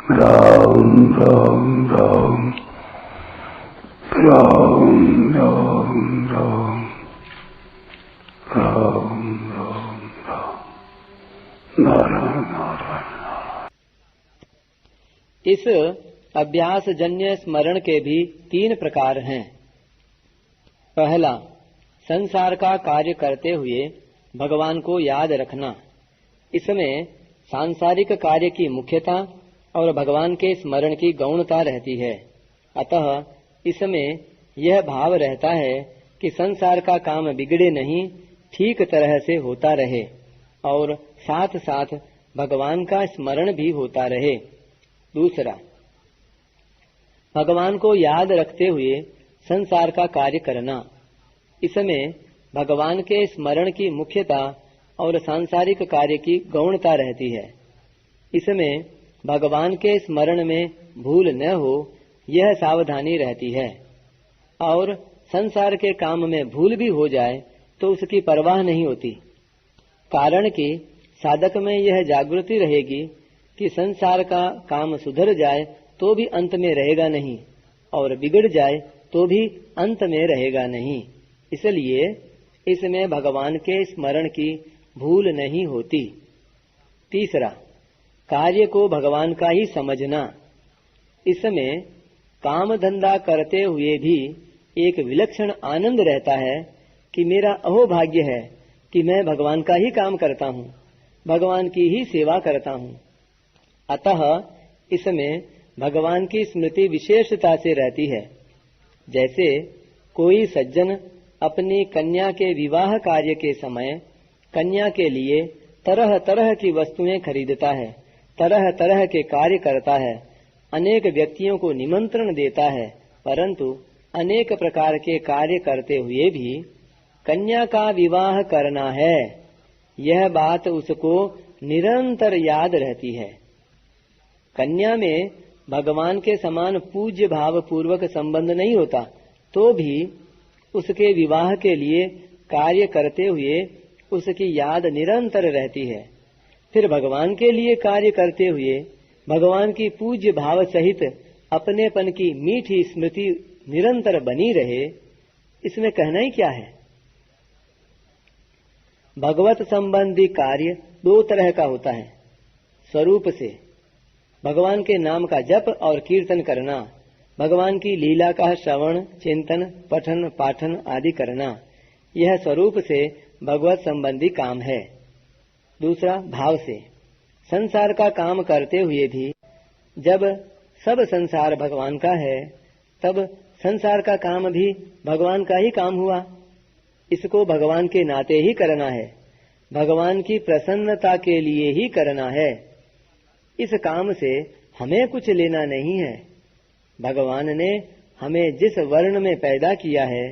राम राम राम राम राम राम राम राम राम नारायण नारायण। इस अभ्यास जन्य स्मरण के भी 3 प्रकार हैं। पहला, संसार का कार्य करते हुए भगवान को याद रखना। इसमें सांसारिक कार्य की मुख्यता और भगवान के स्मरण की गौणता रहती है। अतः इसमें यह भाव रहता है कि संसार का काम बिगड़े नहीं, ठीक तरह से होता रहे और साथ साथ भगवान का स्मरण भी होता रहे। दूसरा, भगवान को याद रखते हुए संसार का कार्य करना। इसमें भगवान के स्मरण की मुख्यता और सांसारिक कार्य की गौणता रहती है। इसमें भगवान के स्मरण में भूल न हो, यह सावधानी रहती है, और संसार के काम में भूल भी हो जाए तो उसकी परवाह नहीं होती। कारण कि साधक में यह जागृति रहेगी कि संसार का काम सुधर जाए तो भी अंत में रहेगा नहीं, और बिगड़ जाए तो भी अंत में रहेगा नहीं। इसलिए इसमें भगवान के स्मरण की भूल नहीं होती। तीसरा, कार्य को भगवान का ही समझना। इसमें काम धंधा करते हुए भी एक विलक्षण आनंद रहता है कि मेरा अहोभाग्य है कि मैं भगवान का ही काम करता हूँ, भगवान की ही सेवा करता हूँ। अतः इसमें भगवान की स्मृति विशेषता से रहती है। जैसे कोई सज्जन अपनी कन्या के विवाह कार्य के समय कन्या के लिए तरह तरह की वस्तुएं खरीदता है, तरह तरह के कार्य करता है, अनेक व्यक्तियों को निमंत्रण देता है, परंतु अनेक प्रकार के कार्य करते हुए भी कन्या का विवाह करना है, यह बात उसको निरंतर याद रहती है। कन्या में भगवान के समान पूज्य भाव पूर्वक संबंध नहीं होता, तो भी उसके विवाह के लिए कार्य करते हुए उसकी याद निरंतर रहती है। फिर भगवान के लिए कार्य करते हुए भगवान की पूज्य भाव सहित अपनेपन की मीठी स्मृति निरंतर बनी रहे, इसमें कहना ही क्या है। भगवत संबंधी कार्य 2 तरह का होता है। स्वरूप से भगवान के नाम का जप और कीर्तन करना, भगवान की लीला का श्रवण, चिंतन, पठन, पाठन आदि करना, यह स्वरूप से भगवत संबंधी काम है। दूसरा, भाव से संसार का काम करते हुए भी जब सब संसार भगवान का है, तब संसार का काम भी भगवान का ही काम हुआ। इसको भगवान के नाते ही करना है, भगवान की प्रसन्नता के लिए ही करना है। इस काम से हमें कुछ लेना नहीं है। भगवान ने हमें जिस वर्ण में पैदा किया है,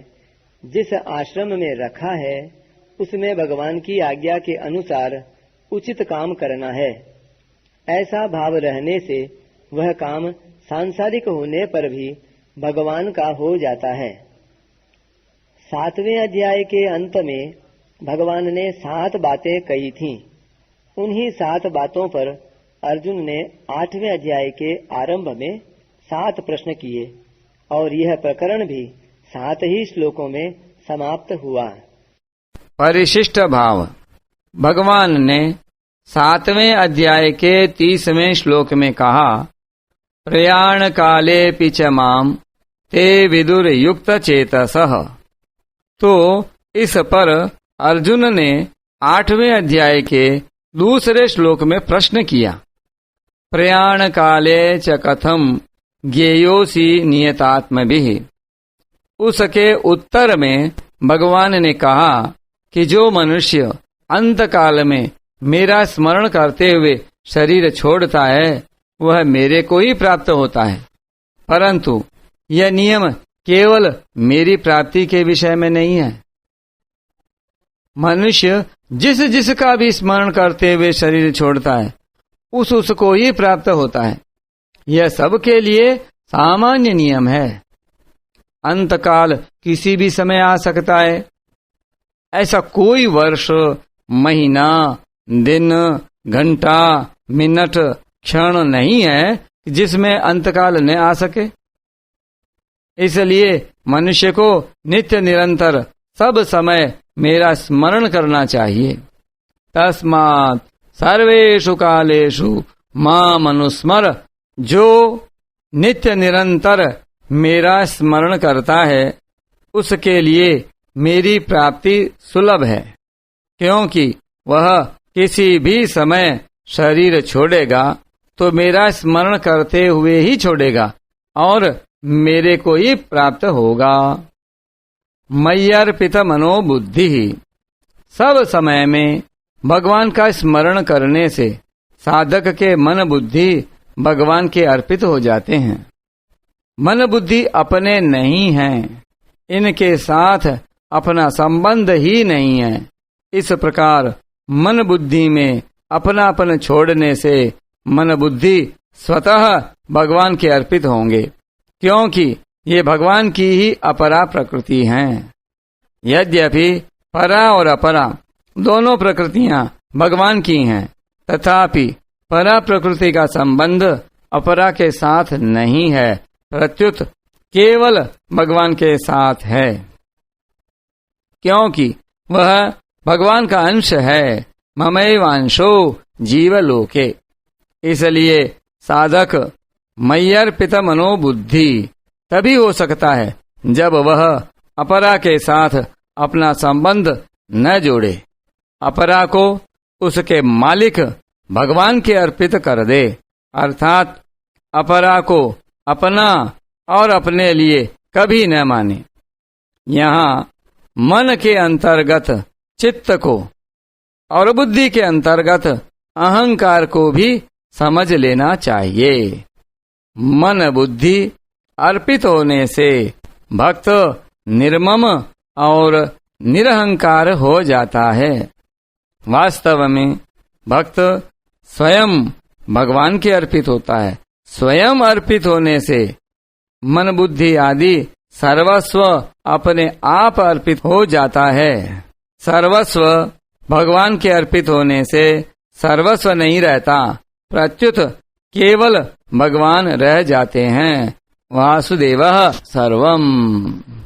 जिस आश्रम में रखा है, उसमें भगवान की आज्ञा के अनुसार उचित काम करना है। ऐसा भाव रहने से वह काम सांसारिक होने पर भी भगवान का हो जाता है। 7वें अध्याय के अंत में भगवान ने 7 बातें कही थीं। उन्हीं 7 बातों पर अर्जुन ने 8वें अध्याय के आरंभ में 7 प्रश्न किए, और यह प्रकरण भी 7 ही श्लोकों में समाप्त हुआ। परिशिष्ट भाव। भगवान ने 7वें अध्याय के 30वें श्लोक में कहा, प्रयाण काले पिच माम ते विदुर युक्त चेतसः। तो इस पर अर्जुन ने 8वें अध्याय के दूसरे श्लोक में प्रश्न किया, प्रयाण काले च कथम ज्ञेयोसि नियतात्मभिः। उसके उत्तर में भगवान ने कहा कि जो मनुष्य अंत काल में मेरा स्मरण करते हुए शरीर छोड़ता है, वह मेरे को ही प्राप्त होता है, परंतु यह नियम केवल मेरी प्राप्ति के विषय में नहीं है। मनुष्य जिसका भी स्मरण करते हुए शरीर छोड़ता है, उसको ही प्राप्त होता है। यह सबके लिए सामान्य नियम है। अंतकाल किसी भी समय आ सकता है। ऐसा कोई वर्ष, महीना, दिन, घंटा, मिनट, क्षण नहीं है जिसमें अंतकाल न आ सके। इसलिए मनुष्य को नित्य निरंतर सब समय मेरा स्मरण करना चाहिए। तस्मात् सर्वेषु कालेषु माम अनुस्मर। जो नित्य निरंतर मेरा स्मरण करता है उसके लिए मेरी प्राप्ति सुलभ है, क्योंकि वह किसी भी समय शरीर छोड़ेगा तो मेरा स्मरण करते हुए ही छोड़ेगा और मेरे को ही प्राप्त होगा। मय्यर्पित मनोबुद्धि। सब समय में भगवान का स्मरण करने से साधक के मन बुद्धि भगवान के अर्पित हो जाते हैं। मन बुद्धि अपने नहीं हैं, इनके साथ अपना संबंध ही नहीं है। इस प्रकार मन बुद्धि में अपनापन छोड़ने से मन बुद्धि स्वतः भगवान के अर्पित होंगे, क्योंकि ये भगवान की ही अपरा प्रकृति हैं। यद्यपि परा और अपरा दोनों प्रकृतियां भगवान की हैं, तथापि परा प्रकृति का संबंध अपरा के साथ नहीं है, प्रत्युत केवल भगवान के साथ है, क्योंकि वह भगवान का अंश है। ममैवांशो जीवलोके। इसलिए साधक मय्यर्पित मनोबुद्धि तभी हो सकता है जब वह अपरा के साथ अपना संबंध न जोड़े, अपरा को उसके मालिक भगवान के अर्पित कर दे, अर्थात अपरा को अपना और अपने लिए कभी न माने। यहाँ मन के अंतर्गत चित्त को और बुद्धि के अंतर्गत अहंकार को भी समझ लेना चाहिए। मन बुद्धि अर्पित होने से भक्त निर्मम और निरहंकार हो जाता है। वास्तव में भक्त स्वयं भगवान के अर्पित होता है। स्वयं अर्पित होने से मन बुद्धि आदि सर्वस्व अपने आप अर्पित हो जाता है। सर्वस्व भगवान के अर्पित होने से सर्वस्व नहीं रहता, प्रत्युत केवल भगवान रह जाते हैं। वासुदेवः सर्वम्।